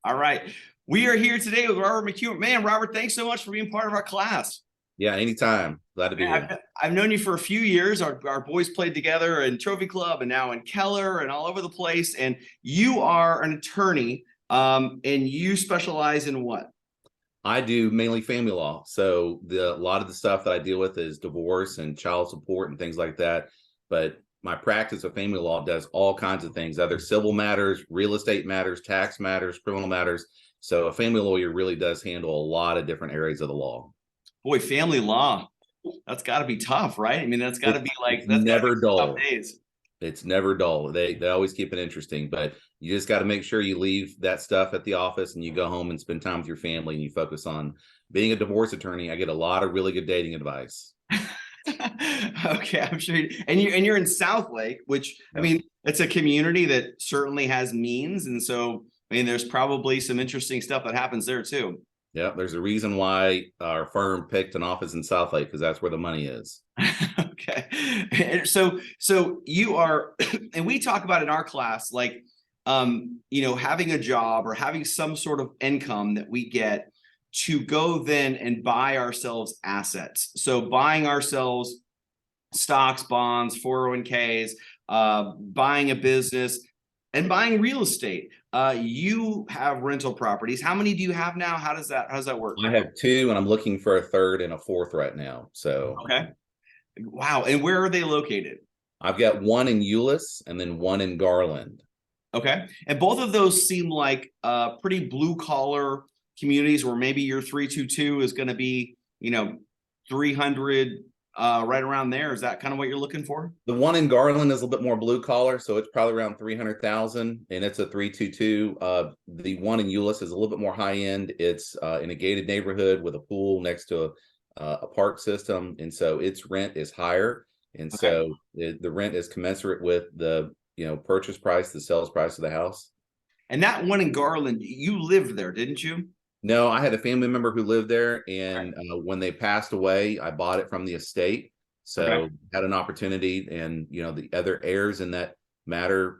All right. We are here today with Robert McEwan. Man, Robert, thanks so much for being part of our class. Yeah, anytime. Glad to be Man, here. I've known you for a few years. Our boys played together in Trophy Club and now in Keller and all over the place. And you are an attorney, and you specialize in what? I do mainly family law. So a lot of the stuff that I deal with is divorce and child support and things like that. But my practice of family law does all kinds of things, other civil matters, real estate matters, tax matters, criminal matters. So a family lawyer really does handle a lot of different areas of the law. Boy, family law. That's got to be tough, right? I mean, It's that's got to be never some tough dull. days. It's never dull. They always keep it interesting, but you just got to make sure you leave that stuff at the office and you go home and spend time with your family and you focus on being a divorce attorney. I get a lot of really good dating advice. Okay, I'm sure. And you're in South Lake, which I Yeah. mean, it's a community that certainly has means, and so I mean, there's probably some interesting stuff that happens there too. Yeah, there's a reason why our firm picked an office in South Lake because that's where the money is. Okay, and so you are, and we talk about in our class, like, having a job or having some sort of income that we get to go then and buy ourselves assets. So buying ourselves stocks, bonds, 401ks, buying a business, and buying real estate. You have rental properties. How many do you have now? How does that work? I have two, and I'm looking for a third and a fourth right now. So Okay. Wow. And where are they located? I've got one in Euless and then one in Garland. Okay. And both of those seem like pretty blue collar communities where maybe your 322 is going to be, 300, right around there. Is that kind of what you're looking for? The one in Garland is a little bit more blue collar, so it's probably around 300,000, and it's a 322. The one in Euless is a little bit more high end. It's in a gated neighborhood with a pool next to a park system, and so its rent is higher, and Okay. so the rent is commensurate with the purchase price, the sales price of the house. And that one in Garland, you lived there, didn't you? No, I had a family member who lived there, Okay. and when they passed away, I bought it from the estate. Okay. So had an opportunity, and the other heirs in that matter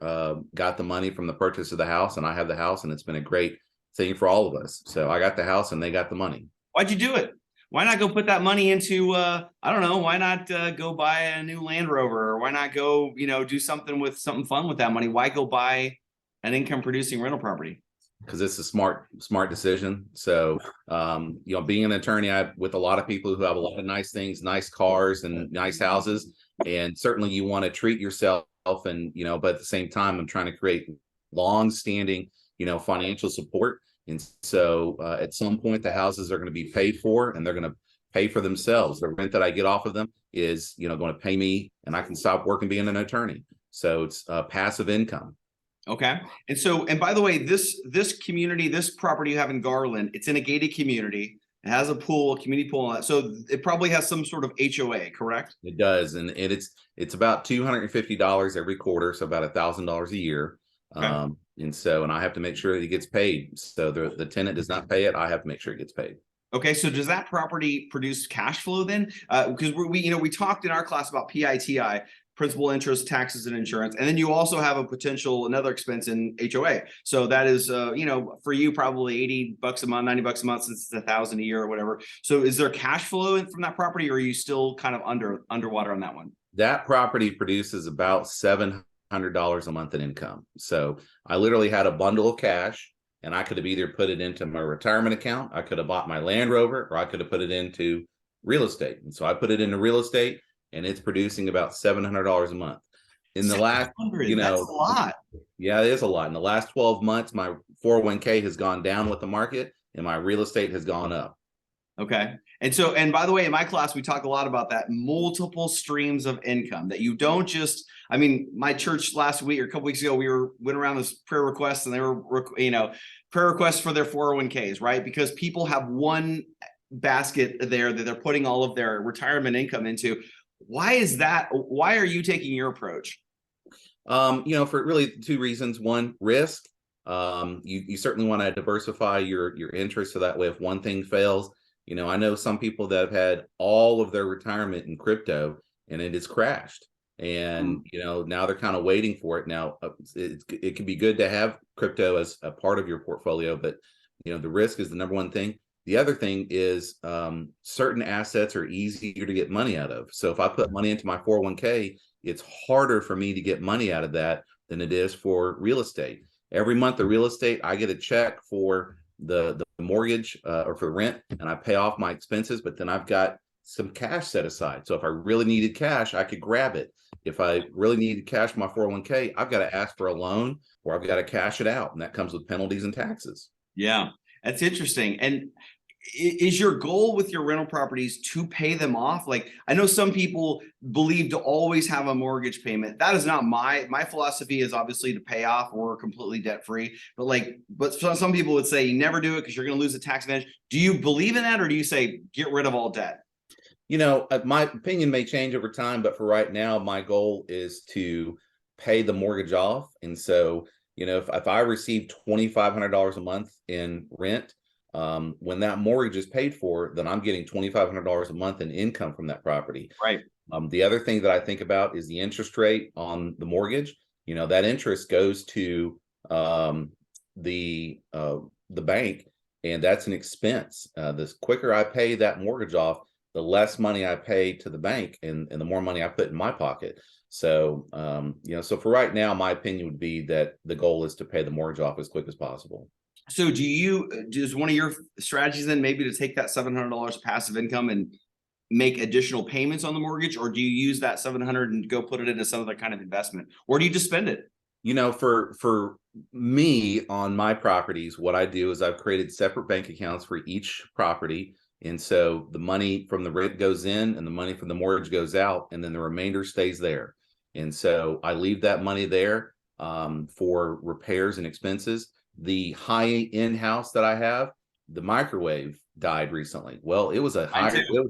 got the money from the purchase of the house, and I have the house, and it's been a great thing for all of us. So I got the house, and they got the money Why'd you do it? Why not go put that money into I don't know, why not go buy a new Land Rover, or why not go, do something fun with that money? Why go buy an income producing rental property? because it's a smart decision. So being an attorney, with a lot of people who have a lot of nice things, nice cars, and nice houses, and certainly you want to treat yourself, and but at the same time, I'm trying to create long-standing, financial support. And so at some point, the houses are going to be paid for, and they're going to pay for themselves. The rent that I get off of them is, going to pay me, and I can stop working being an attorney. So it's passive income. Okay. And by the way, this community, this property you have in Garland, it's in a gated community. It has a pool, a community pool, and so it probably has some sort of HOA, correct? It does, and it's about $250 every quarter, so about $1,000 a year. Okay. And I have to make sure that it gets paid. So the tenant does not pay it. I have to make sure it gets paid. Okay, so does that property produce cash flow then? Because we talked in our class about PITI, principal, interest, taxes, and insurance, and then you also have another expense in HOA. So that is, for you probably $80 a month, $90 a month, since it's $1,000 a year or whatever. So is there cash flow from that property, or are you still kind of underwater on that one? That property produces about $700 a month in income. So I literally had a bundle of cash, and I could have either put it into my retirement account, I could have bought my Land Rover, or I could have put it into real estate. And so I put it into real estate, and it's producing about $700 a month. In the last, 700, that's a lot. yeah, it is a lot. In the last 12 months, my 401k has gone down with the market, and my real estate has gone up. Okay. And by the way, in my class, we talk a lot about that multiple streams of income, that you don't just, I mean, my church last week or a couple weeks ago, went around this prayer requests, and they were, prayer requests for their 401ks, right? Because people have one basket there that they're putting all of their retirement income into. Why is that? Why are you taking your approach? For really two reasons. One, risk. You certainly want to diversify your interests, so that way if one thing fails, I know some people that have had all of their retirement in crypto, and it has crashed. And now they're kind of waiting for it. Now it can be good to have crypto as a part of your portfolio, but the risk is the number one thing. The other thing is certain assets are easier to get money out of. So if I put money into my 401k, it's harder for me to get money out of that than it is for real estate. Every month, the real estate, I get a check for the mortgage or for rent, and I pay off my expenses, but then I've got some cash set aside. So if I really needed cash, I could grab it. If I really needed cash for my 401k, I've got to ask for a loan or I've got to cash it out. And that comes with penalties and taxes. Yeah, that's interesting. And is your goal with your rental properties to pay them off? Like, I know some people believe to always have a mortgage payment. That is not my philosophy. Is obviously to pay off or completely debt free. But some people would say you never do it because you're going to lose the tax advantage. Do you believe in that, or do you say get rid of all debt? My opinion may change over time, but for right now, my goal is to pay the mortgage off. And so, if I receive $2,500 a month in rent, when that mortgage is paid for, then I'm getting $2,500 a month in income from that property. Right. The other thing that I think about is the interest rate on the mortgage. That interest goes to the bank, and that's an expense. The quicker I pay that mortgage off, the less money I pay to the bank, and the more money I put in my pocket. So, so for right now, my opinion would be that the goal is to pay the mortgage off as quick as possible. So is one of your strategies then maybe to take that $700 passive income and make additional payments on the mortgage, or do you use that 700 and go put it into some other kind of investment, or do you just spend it? For me on my properties, what I do is I've created separate bank accounts for each property. And so the money from the rent goes in and the money from the mortgage goes out, and then the remainder stays there. And so I leave that money there for repairs and expenses. The high-end house that I have, the microwave died recently. Well, it was a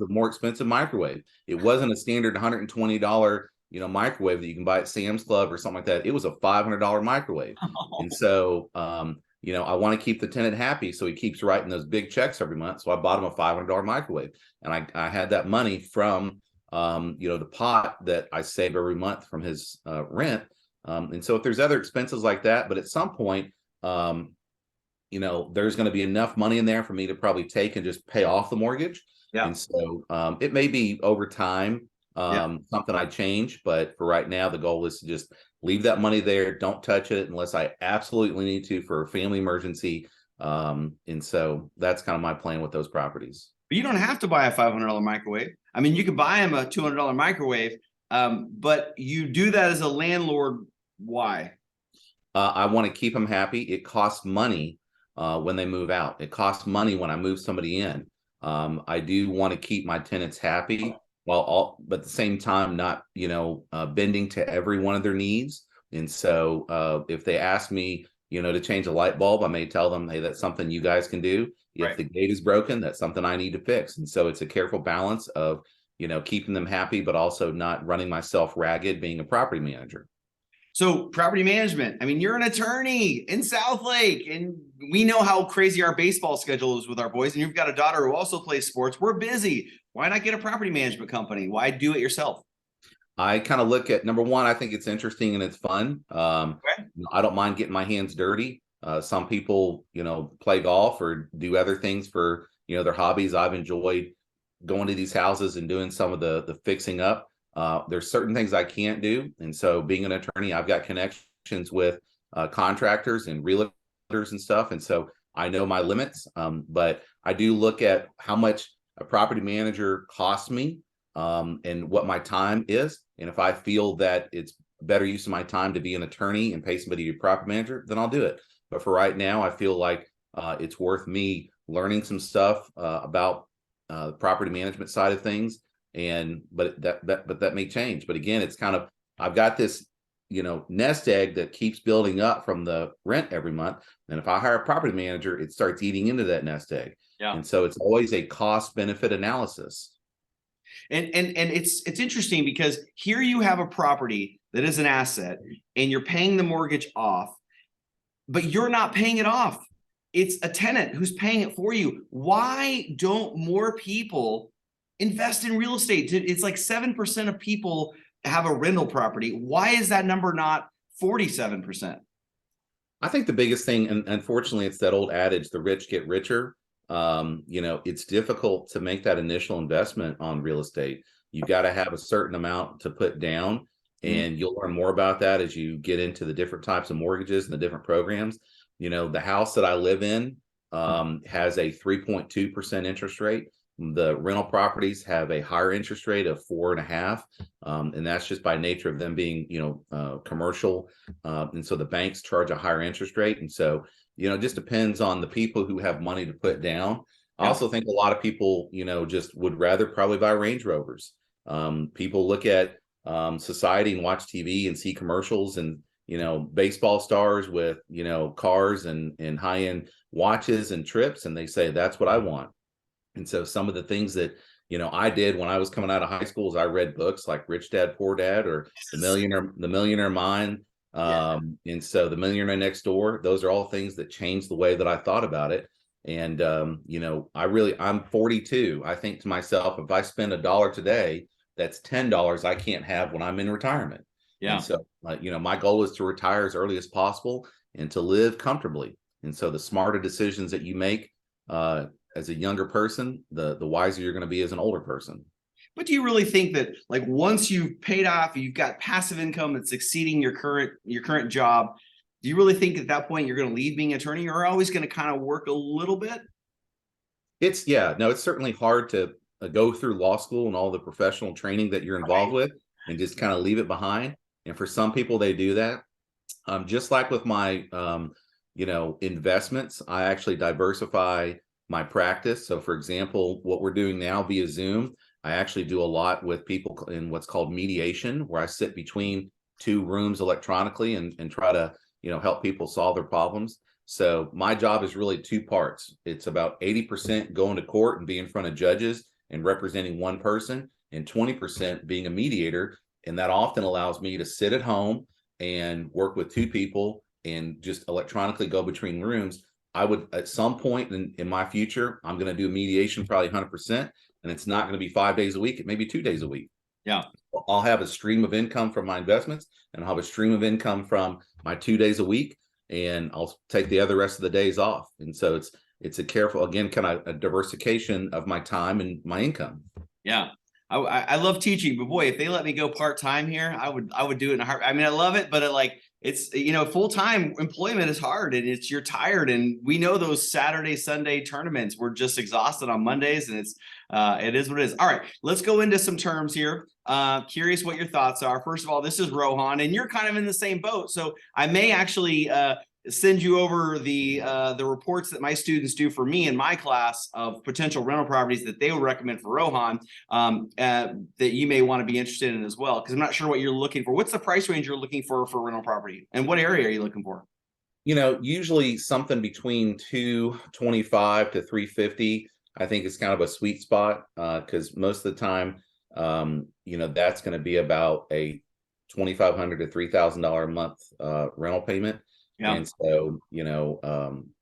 more expensive microwave. It wasn't a standard $120 microwave that you can buy at Sam's Club or something like that. It was a $500 microwave. And so I want to keep the tenant happy, so he keeps writing those big checks every month. So I bought him a $500 microwave, and I had that money from the pot that I save every month from his rent. And so if there's other expenses like that, but at some point, there's going to be enough money in there for me to probably take and just pay off the mortgage. Yeah. And so it may be over time something I change, but for right now, the goal is to just leave that money there. Don't touch it unless I absolutely need to for a family emergency. And so that's kind of my plan with those properties. But you don't have to buy a $500 microwave. I mean, you could buy him a $200 microwave, but you do that as a landlord. Why? I want to keep them happy. It costs money when they move out. It costs money when I move somebody in. I do want to keep my tenants happy, but at the same time, not bending to every one of their needs. And so if they ask me, to change a light bulb, I may tell them, hey, that's something you guys can do. If the gate is broken, that's something I need to fix. And so it's a careful balance of keeping them happy, but also not running myself ragged being a property manager. So property management, I mean, you're an attorney in Southlake, and we know how crazy our baseball schedule is with our boys, and you've got a daughter who also plays sports. We're busy. Why not get a property management company? Why do it yourself? I kind of look at, number one, I think it's interesting and it's fun. I don't mind getting my hands dirty. Some people, play golf or do other things for, their hobbies. I've enjoyed going to these houses and doing some of the fixing up. There's certain things I can't do. And so being an attorney, I've got connections with contractors and realtors and stuff. And so I know my limits, but I do look at how much a property manager costs me and what my time is. And if I feel that it's better use of my time to be an attorney and pay somebody to be a property manager, then I'll do it. But for right now, I feel like it's worth me learning some stuff about the property management side of things. But that may change. But again, it's kind of, I've got this, nest egg that keeps building up from the rent every month. And if I hire a property manager, it starts eating into that nest egg. Yeah. And so it's always a cost benefit analysis. And it's interesting because here you have a property that is an asset and you're paying the mortgage off, but you're not paying it off. It's a tenant who's paying it for you. Why don't more people invest in real estate? It's like 7% of people have a rental property. Why is that number not 47%? I think the biggest thing, and unfortunately, it's that old adage, the rich get richer. It's difficult to make that initial investment on real estate. You've got to have a certain amount to put down, and you'll learn more about that as you get into the different types of mortgages and the different programs. The house that I live in has a 3.2% interest rate. The rental properties have a higher interest rate of 4.5%, and that's just by nature of them being, commercial, and so the banks charge a higher interest rate, and so it just depends on the people who have money to put down. I also think a lot of people, just would rather probably buy Range Rovers. People look at society and watch TV and see commercials and baseball stars with cars and high-end watches and trips, and they say that's what I want. And so some of the things that I did when I was coming out of high school is I read books like Rich Dad Poor Dad or The Millionaire Mind, and so The Millionaire Next Door. Those are all things that changed the way that I thought about it. And I'm 42. I think to myself, if I spend $1 today, that's $10 I can't have when I'm in retirement. Yeah. And so my goal is to retire as early as possible and to live comfortably. And so the smarter decisions that you make as a younger person, the wiser you're going to be as an older person. But do you really think that, like, once you've paid off, you've got passive income that's exceeding your current job, do you really think at that point you're going to leave being an attorney, or are always going to kind of work a little bit? It's certainly hard to go through law school and all the professional training that you're involved with and just kind of leave it behind. And for some people, they do that. Just like with my investments, I actually diversify my practice. So for example, what we're doing now via Zoom, I actually do a lot with people in what's called mediation, where I sit between two rooms electronically and try to, help people solve their problems. So my job is really two parts. It's about 80% going to court and being in front of judges and representing one person, and 20% being a mediator. And that often allows me to sit at home and work with two people and just electronically go between rooms. I would, at some point in my future, I'm going to do mediation probably 100%, and it's not going to be 5 days a week. It may be 2 days a week. Yeah. I'll have a stream of income from my investments, and I'll have a stream of income from my 2 days a week, and I'll take the other rest of the days off. And so it's a careful, again, kind of a diversification of my time and my income. Yeah. I love teaching, but boy, if they let me go part-time here, I would do it in a heart. I mean, I love it, but it's full-time employment is hard, and you're tired. And we know those Saturday, Sunday tournaments, we're just exhausted on Mondays, and it is what it is. All right, let's go into some terms here. Curious what your thoughts are. First of all, this is Rohan, and you're kind of in the same boat. So I may actually send you over the reports that my students do for me in my class of potential rental properties that they would recommend for Rohan, that you may want to be interested in as well, because I'm not sure what you're looking for. What's the price range you're looking for rental property, and what area are you looking for? Usually something between 225 to 350. I think it's kind of a sweet spot, because most of the time, that's going to be about a $2,500 to $3,000 a month rental payment. Yeah. And so,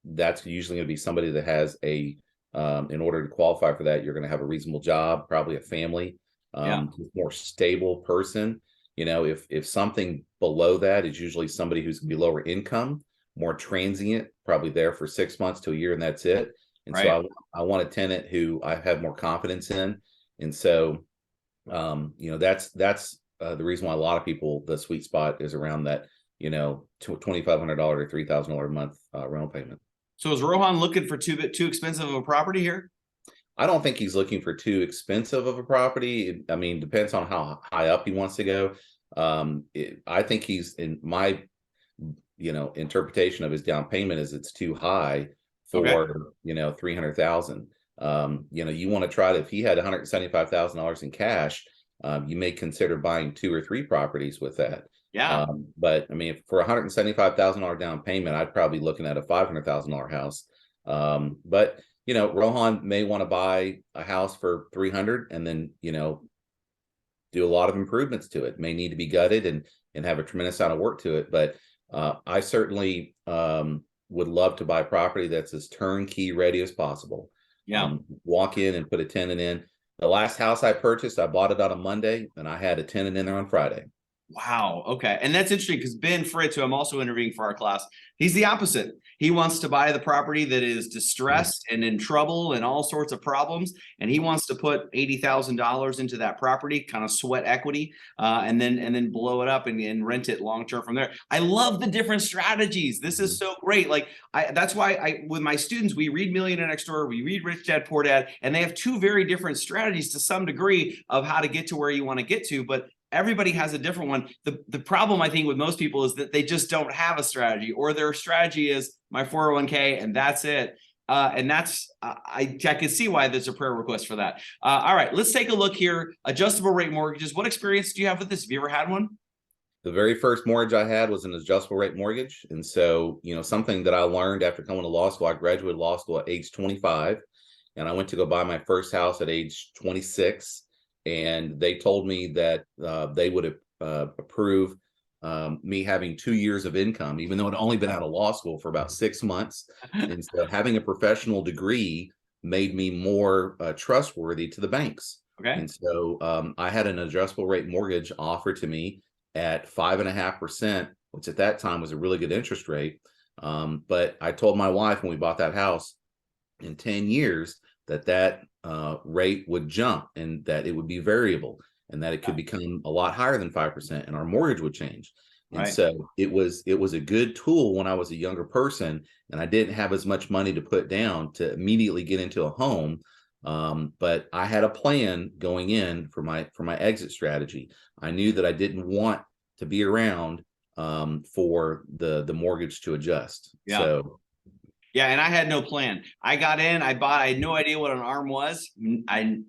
that's usually going to be somebody that has in order to qualify for that, you're going to have a reasonable job, probably a family, more stable person. If something below that is usually somebody who's going to be lower income, more transient, probably there for 6 months to a year, and that's it. And so I want a tenant who I have more confidence in. And so, that's the reason why a lot of people, the sweet spot is around that, $2,500 or $3,000 a month rental payment. So is Rohan looking for too expensive of a property here? I don't think he's looking for too expensive of a property. I mean, depends on how high up he wants to go. I think he's, in my, interpretation of his down payment, is it's too high for, $300,000. You want to try to, if he had $175,000 in cash, you may consider buying 2 or 3 properties with that. Yeah. But I mean, for $175,000 down payment, I'd probably be looking at a $500,000 house. But Rohan may want to buy a house for 300 and then, do a lot of improvements to it. May need to be gutted and have a tremendous amount of work to it. But I certainly would love to buy property that's as turnkey ready as possible. Yeah. Walk in and put a tenant in. the last house I purchased, I bought it on a Monday and I had a tenant in there on Friday. Wow. Okay. And that's interesting because Ben Fritz, who I'm also interviewing for our class, he's the opposite. He wants to buy the property that is distressed and in trouble and all sorts of problems. And he wants to put $80,000 into that property, kind of sweat equity, and then blow it up and rent it long term from there. I love the different strategies. This is so great. Like that's why with my students, we read Millionaire Next Door, we read Rich Dad Poor Dad, and they have two very different strategies to some degree of how to get to where you want to get to. But everybody has a different one. The problem I think with most people is that they just don't have a strategy, or their strategy is my 401k and that's it. And that's I can see why there's a prayer request for that. All right, let's take a look here. Adjustable rate mortgages. What experience do you have with this? Have you ever had one? The very first mortgage I had was an adjustable rate mortgage. And so, something that I learned after coming to law school, I graduated law school at age 25, and I went to go buy my first house at age 26. And they told me that they would approve me having 2 years of income, even though I'd only been out of law school for about 6 months. And so having a professional degree made me more trustworthy to the banks. Okay. And so I had an adjustable rate mortgage offered to me at 5.5%, which at that time was a really good interest rate. But I told my wife when we bought that house, in 10 years, that rate would jump and that it would be variable and that it could become a lot higher than 5% and our mortgage would change. And so it was a good tool when I was a younger person and I didn't have as much money to put down to immediately get into a home. But I had a plan going in for my exit strategy. I knew that I didn't want to be around for the mortgage to adjust. Yeah. So yeah, and I had no plan. I got in, I bought, I had no idea what an ARM was. I mean,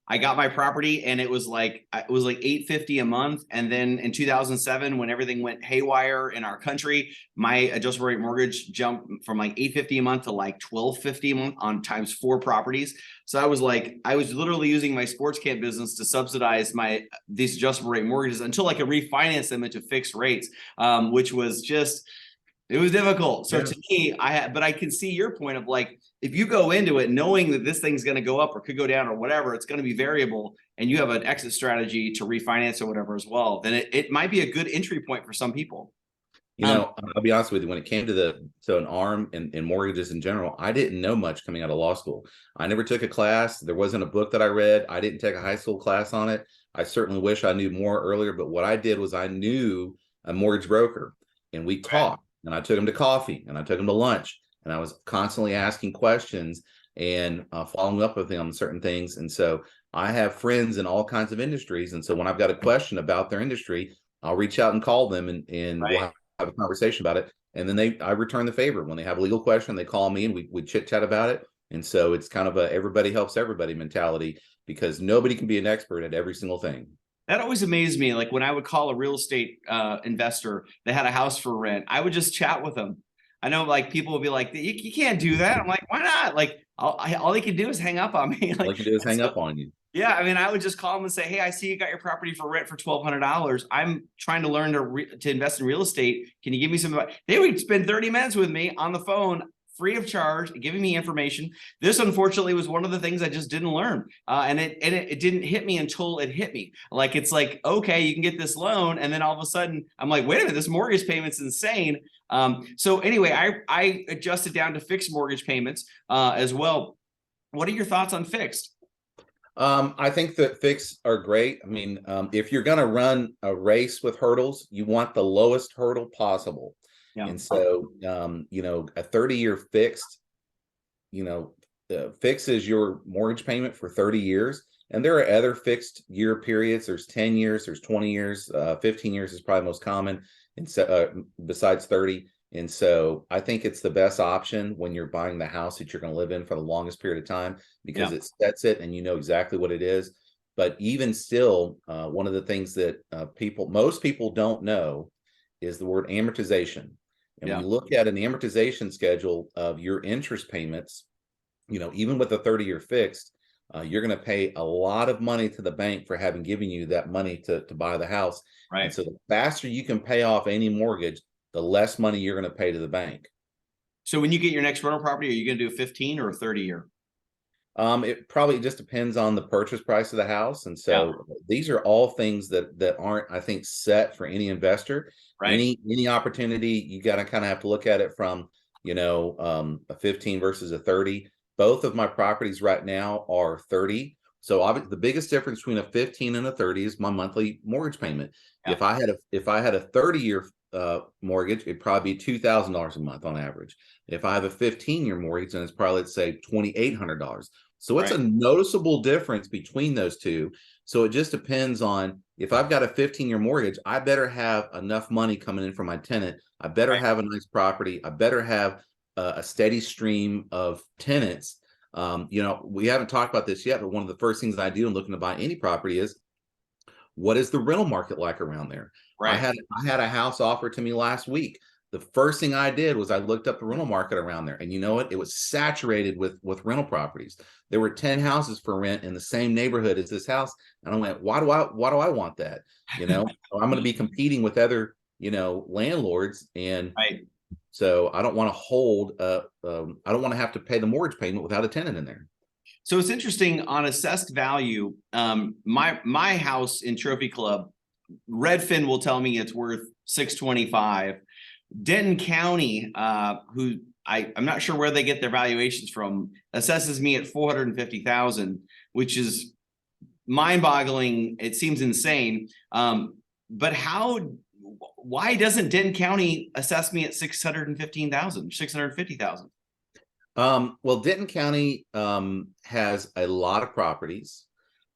I got my property and it was like $850 a month. And then in 2007, when everything went haywire in our country, my adjustable rate mortgage jumped from like $850 a month to like $1250 a month on times 4 properties. So I was literally using my sports camp business to subsidize these adjustable rate mortgages until I could refinance them into fixed rates, which was just. It was difficult. So to me, but I can see your point of like, if you go into it knowing that this thing's going to go up or could go down or whatever, it's going to be variable, and you have an exit strategy to refinance or whatever as well, then it might be a good entry point for some people. I'll be honest with you, when it came to an ARM and mortgages in general, I didn't know much coming out of law school. I never took a class. There wasn't a book that I read. I didn't take a high school class on it. I certainly wish I knew more earlier, but what I did was I knew a mortgage broker and we talked. And I took him to coffee and I took him to lunch and I was constantly asking questions and following up with him on certain things. And so I have friends in all kinds of industries. And so when I've got a question about their industry, I'll reach out and call them and we'll have a conversation about it. And then I return the favor. When they have a legal question, they call me and we chit chat about it. And so it's kind of a everybody helps everybody mentality because nobody can be an expert at every single thing. That always amazed me. Like when I would call a real estate investor that had a house for rent, I would just chat with them. I know like people would be like, you can't do that. I'm like, why not? Like all they can do is hang up on me. All they can do is hang up on you. Yeah. I mean, I would just call them and say, hey, I see you got your property for rent for $1,200. I'm trying to learn to invest in real estate. Can you give me some advice? They would spend 30 minutes with me on the phone, free of charge, giving me information. This unfortunately was one of the things I just didn't learn. And it didn't hit me until it hit me. Like, it's like, okay, you can get this loan. And then all of a sudden I'm like, wait a minute, this mortgage payment's insane. So anyway, I adjusted down to fixed mortgage payments as well. What are your thoughts on fixed? I think that fixed are great. I mean, if you're going to run a race with hurdles, you want the lowest hurdle possible. Yeah. And so, a 30-year fixed, fixes your mortgage payment for 30 years. And there are other fixed year periods. There's 10 years, there's 20 years, 15 years is probably most common. And so, besides 30. And so I think it's the best option when you're buying the house that you're going to live in for the longest period of time, because it sets it and you know exactly what it is. But even still, one of the things that most people don't know is the word amortization. And when you look at an amortization schedule of your interest payments, even with a 30-year fixed, you're going to pay a lot of money to the bank for having given you that money to buy the house. Right. And so the faster you can pay off any mortgage, the less money you're going to pay to the bank. So when you get your next rental property, are you going to do a 15 or a 30 year? It probably just depends on the purchase price of the house. And Yeah, so these are all things that aren't, I think, set for any investor. right. Any opportunity, you got to kind of have to look at it from, a 15 versus a 30. Both of my properties right now are 30. So obviously the biggest difference between a 15 and a 30 is my monthly mortgage payment. Yeah, If I had a 30-year mortgage, it'd probably be $2,000 a month on average. If I have a 15-year mortgage, then it's probably, let's say, $2,800. So it's a right. noticeable difference between those two. So it just depends on, if I've got a 15-year mortgage, I better have enough money coming in from my tenant. I better Right. have a nice property. I better have a steady stream of tenants. We haven't talked about this yet, but one of the first things I do in looking to buy any property is, what is the rental market like around there? I Right. had I had a house offered to me last week. The first thing I did was I looked up the rental market around there, and you know what? It was saturated with rental properties. There were 10 houses for rent in the same neighborhood as this house, and I went, why do I want that? I'm going to be competing with other landlords, and Right. so I don't want to hold. I don't want to have to pay the mortgage payment without a tenant in there. So it's interesting on assessed value. My house in Trophy Club, Redfin will tell me it's worth 625. Denton County, who I'm not sure where they get their valuations from, assesses me at 450,000, which is mind-boggling. It seems insane. But why doesn't Denton County assess me at 650,000? Well, Denton County has a lot of properties,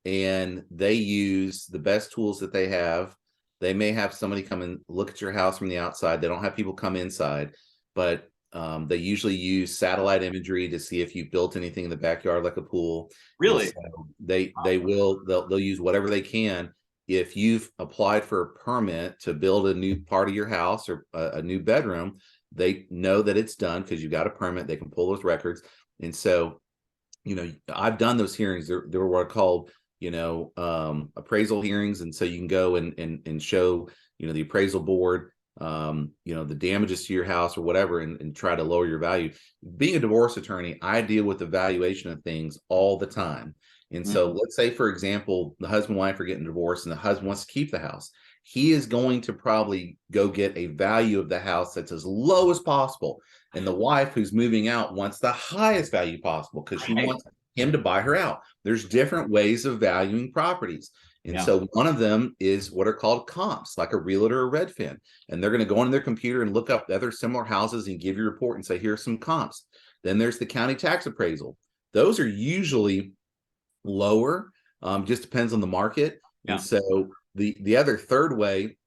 and they use the best tools that they have. They may have somebody come and look at your house from the outside. They don't have people come inside, but they usually use satellite imagery to see if you've built anything in the backyard, like a pool. And Really? so they'll use whatever they can. If you've applied for a permit to build a new part of your house or a new bedroom, they know that it's done because you got a permit. They can pull those records. And so, I've done those hearings. There were what are called, appraisal hearings. And so you can go and show, the appraisal board, the damages to your house or whatever, and try to lower your value. Being a divorce attorney, I deal with the valuation of things all the time. And so Mhm. let's say, for example, the husband and wife are getting divorced and the husband wants to keep the house. He is going to probably go get a value of the house that's as low as possible. And the wife who's moving out wants the highest value possible because she Right. wants him to buy her out. There's different ways of valuing properties. And Yeah. so one of them is what are called comps, like a Realtor or Redfin. And they're going to go on their computer and look up other similar houses and give you a report and say, here's some comps. Then there's the county tax appraisal. Those are usually lower, just depends on the market. And Yeah. so the other third way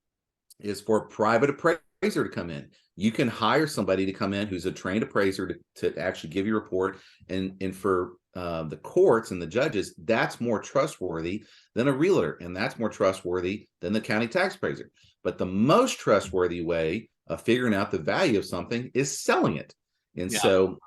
is for a private appraiser to come in. You can hire somebody to come in who's a trained appraiser to actually give you a report. And for the courts and the judges, that's more trustworthy than a realtor, and that's more trustworthy than the county tax appraiser. But the most trustworthy way of figuring out the value of something is selling it. And Yeah. so,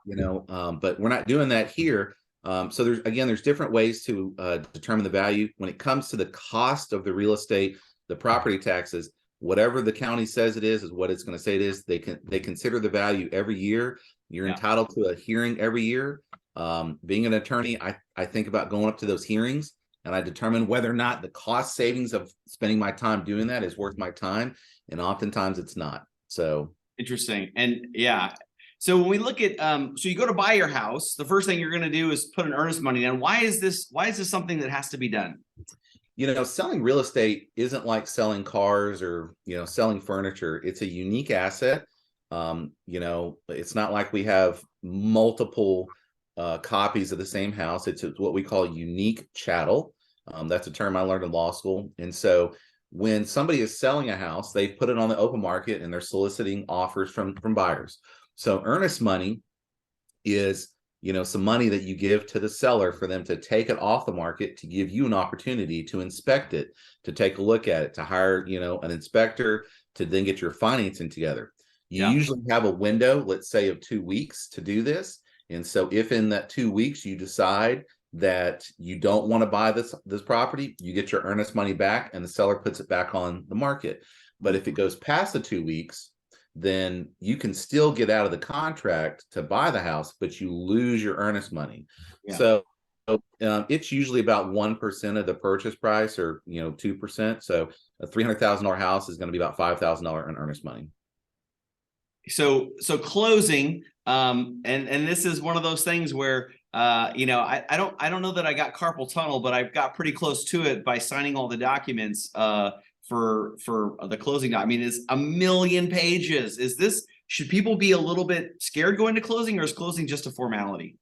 but we're not doing that here. So there's different ways to determine the value. When it comes to the cost of the real estate, the property taxes, whatever the county says it is what it's going to say it is. They consider the value every year. You're Yeah. entitled to a hearing every year. Being an attorney, I think about going up to those hearings, and I determine whether or not the cost savings of spending my time doing that is worth my time. And oftentimes it's not. So Interesting. And yeah. So when we look at so you go to buy your house, the first thing you're going to do is put an earnest money down. Why is this something that has to be done? selling real estate isn't like selling cars or, selling furniture. It's a unique asset. It's not like we have multiple copies of the same house. It's what we call a unique chattel. That's a term I learned in law school. And so when somebody is selling a house, they've put it on the open market and they're soliciting offers from buyers. So earnest money is, some money that you give to the seller for them to take it off the market, to give you an opportunity to inspect it, to take a look at it, to hire, an inspector, to then get your financing together. You Yeah. usually have a window, let's say, of 2 weeks to do this. And so if in that 2 weeks you decide that you don't want to buy this property, you get your earnest money back and the seller puts it back on the market. But if it goes past the 2 weeks, then you can still get out of the contract to buy the house, but you lose your earnest money. Yeah. So it's usually about 1% of the purchase price, or 2%. So a $300,000 house is going to be about $5,000 in earnest money. So closing, and this is one of those things where I don't know that I got carpal tunnel, but I've got pretty close to it by signing all the documents for the closing. I mean, it's 1,000,000 pages. Should people be a little bit scared going to closing, or is closing just a formality?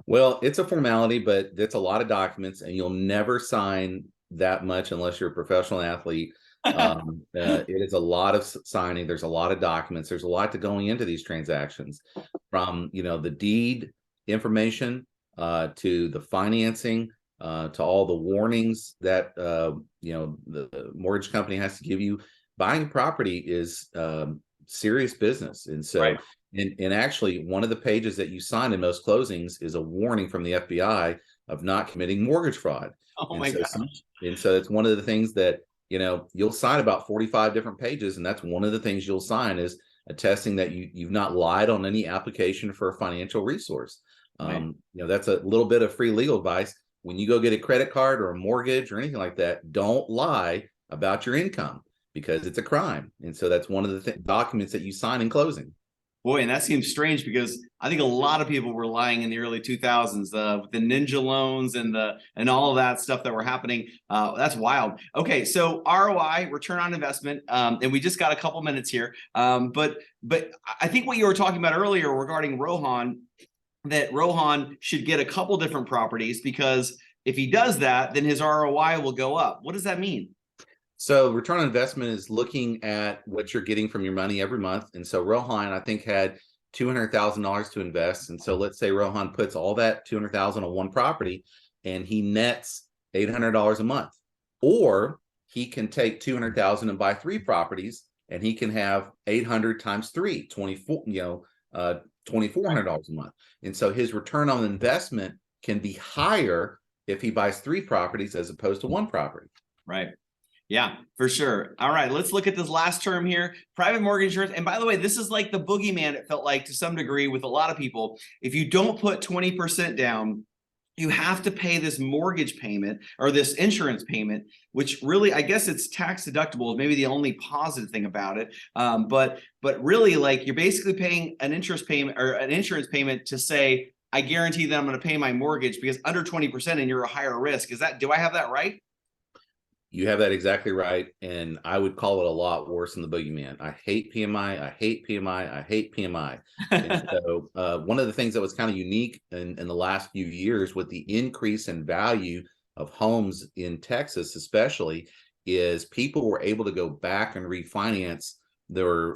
Well, it's a formality, but it's a lot of documents, and you'll never sign that much unless you're a professional athlete. It is a lot of signing. There's a lot of documents. There's a lot to going into these transactions, from the deed information to the financing to all the warnings that the mortgage company has to give you. Buying property is serious business, and so. Right. And actually, one of the pages that you sign in most closings is a warning from the FBI of not committing mortgage fraud. Oh my God. And so it's one of the things that, you'll sign about 45 different pages. And that's one of the things you'll sign, is attesting that you've not lied on any application for a financial resource. Right. That's a little bit of free legal advice. When you go get a credit card or a mortgage or anything like that, don't lie about your income, because it's a crime. And so that's one of the documents that you sign in closing. Boy, and that seems strange, because I think a lot of people were lying in the early 2000s with the ninja loans and all of that stuff that were happening. That's wild. Okay, so ROI, return on investment, and we just got a couple minutes here. But I think what you were talking about earlier regarding Rohan, that Rohan should get a couple different properties, because if he does that, then his ROI will go up. What does that mean? So return on investment is looking at what you're getting from your money every month. And so Rohan, I think, had $200,000 to invest. And so let's say Rohan puts all that $200,000 on one property, and he nets $800 a month. Or he can take $200,000 and buy 3 properties, and he can have 800 times 3, $2,400 a month. And so his return on investment can be higher if he buys 3 properties as opposed to 1 property. Right. Yeah, for sure. All right, let's look at this last term here. Private mortgage insurance. And by the way, this is like the boogeyman, it felt like, to some degree, with a lot of people. If you don't put 20% down, you have to pay this mortgage payment or this insurance payment, which really, I guess it's tax deductible, is maybe the only positive thing about it. But really, like, you're basically paying an interest payment or an insurance payment to say, I guarantee that I'm going to pay my mortgage, because under 20% and you're a higher risk. Do I have that right? You have that exactly right. And I would call it a lot worse than the boogeyman. I hate PMI. I hate PMI. I hate PMI. And so one of the things that was kind of unique in the last few years with the increase in value of homes in Texas, especially, is people were able to go back and refinance their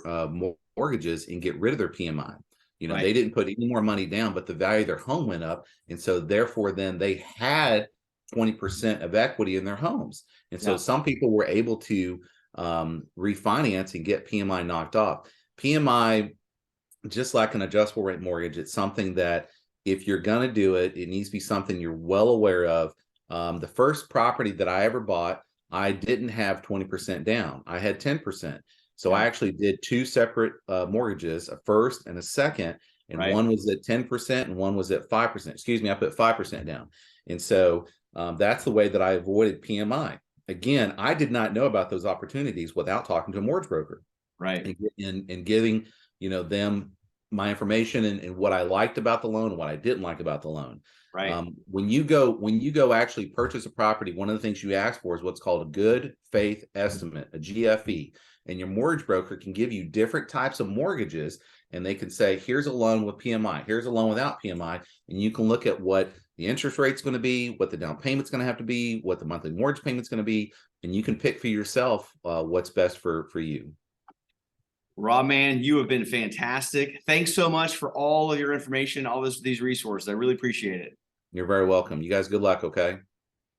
mortgages and get rid of their PMI. Right. They didn't put any more money down, but the value of their home went up. And so therefore, then they had 20% of equity in their homes. And so some people were able to refinance and get PMI knocked off. PMI, just like an adjustable rate mortgage, it's something that if you're going to do it, it needs to be something you're well aware of. The first property that I ever bought, I didn't have 20% down. I had 10%. So I actually did 2 separate mortgages, a first and a second, and one was at 10% and one was at 5%. Excuse me, I put 5% down. And so that's the way that I avoided PMI. Again, I did not know about those opportunities without talking to a mortgage broker, right? And giving them my information and what I liked about the loan and what I didn't like about the loan. Right. When you go actually purchase a property, one of the things you ask for is what's called a good faith estimate, a GFE. And your mortgage broker can give you different types of mortgages, and they can say, here's a loan with PMI, here's a loan without PMI, and you can look at what the interest rate's going to be, what the down payment's going to have to be, what the monthly mortgage payment's going to be, and you can pick for yourself what's best for you. Rob, man, you have been fantastic. Thanks so much for all of your information, all these resources. I really appreciate it. You're very welcome. You guys, good luck, okay?